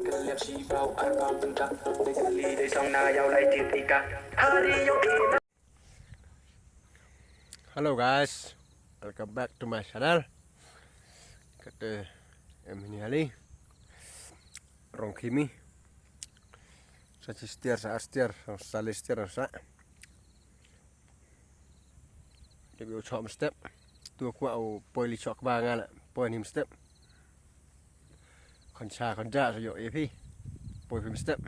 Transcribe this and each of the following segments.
Hello guys, welcome back to my channel. Kata em ini hari Rong Kimi. Sa astier, sa. Dia biar chop step. Tu aku au poi li chok ba ngala, poi him step. Kon ja so yo epi. Poi him step.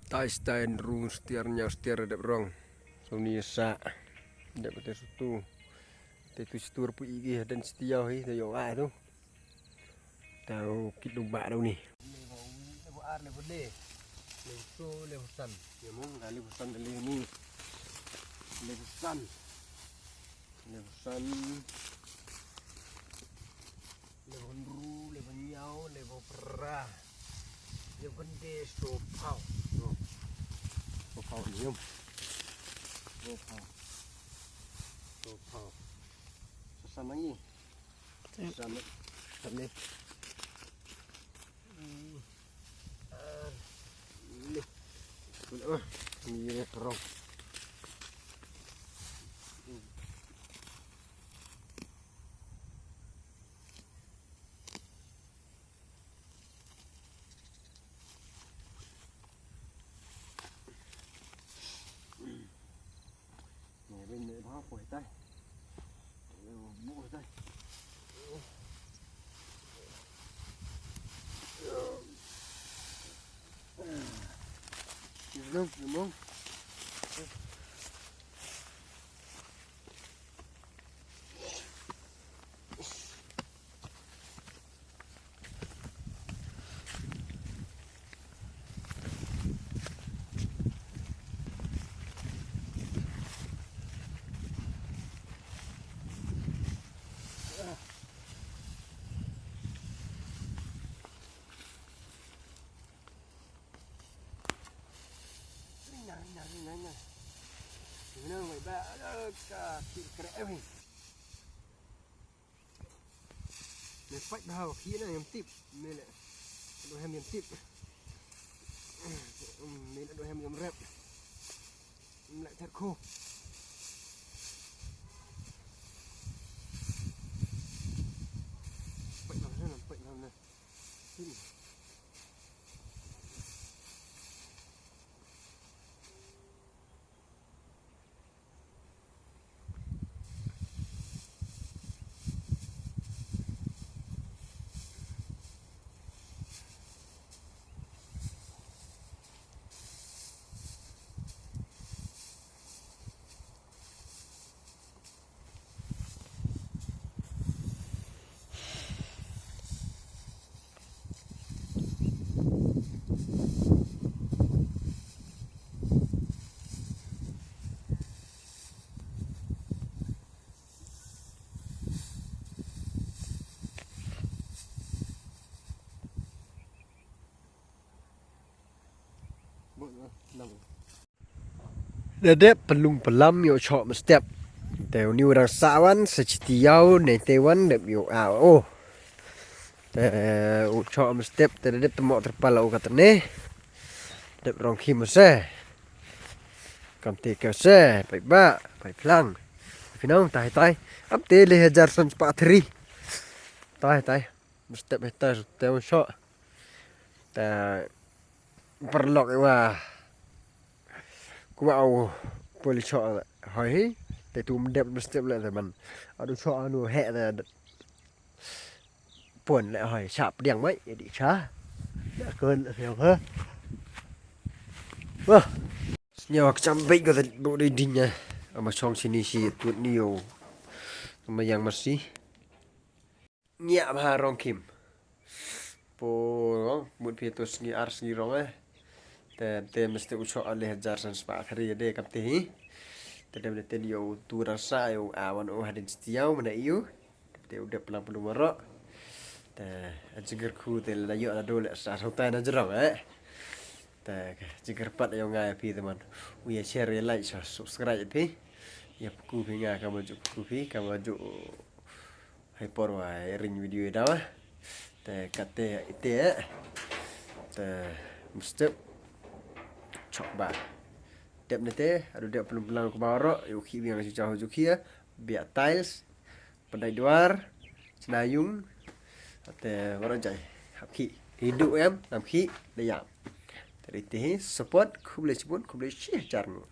Tai stein rung stier dep rong. So ni sa. Dep te sutu. Te tu stur pu igi dan setiau hi te yo ai tu. Tahu kit lumba đâu ni. Level R, level D, level so, level sun. Ya mung level sun dari ni. Level sun, level ru, level nyau, level perah. Yang gede so pau. So pau ni yum. So pau. Sesama ni. Sesama. Sampai. Ini terong. Này bên này bao phổi tay, bụi tay. Mông. Nanya. Gimana mai ba ka kira ni. Mày phách bao khí này em tip, mày lại đôi hem em tip. Mày lại đôi hem em rep. Lại thật khô. Phách vào này. Dedek pelung pelam yo chok mestep. Teu ni orang sawan secitiau ne tewan dep yo oh. Te chok mestep te dedek temok terpala katane. Dep rong kim se. Kam te ke se, pai ba, pai plang. Finau tai. Ap te le hajar son pa thri. Tai. Mestep heta teu chok. Te perlok wa. Ku mau boleh chok hai te tu mendep mesti le man adu chok anu he le pon le hai chap diang mai di cha đã cơn hiểu hả vâng nhiều trăm bịch của bộ đây đinh nha mà trong sini si tuột nhiều mà yang masih nhẹ mà rong kim po một phía tôi sini ars ni rong te mesti ucok alih hajar san sepak hari de kapte hi te de te yo tu rasa yo awan hadin setiau mana iyo te udah pelang pelung marok te jigar ku te la yo la dole sa hotai na jerang te jigar pat yo ngai pi teman we share like subscribe pi ya ku pi nga ka maju ku pi ka maju hai por wa ring video dah te kate ite mesti coba đẹp này thế ada đẹp pelan-pelan ke bawah yuk yang jauh jauh kia biar tiles pandai luar senayung atau orang jai hấp khí hidup em làm khí để giảm thì thế support không boleh sebut không boleh share caranya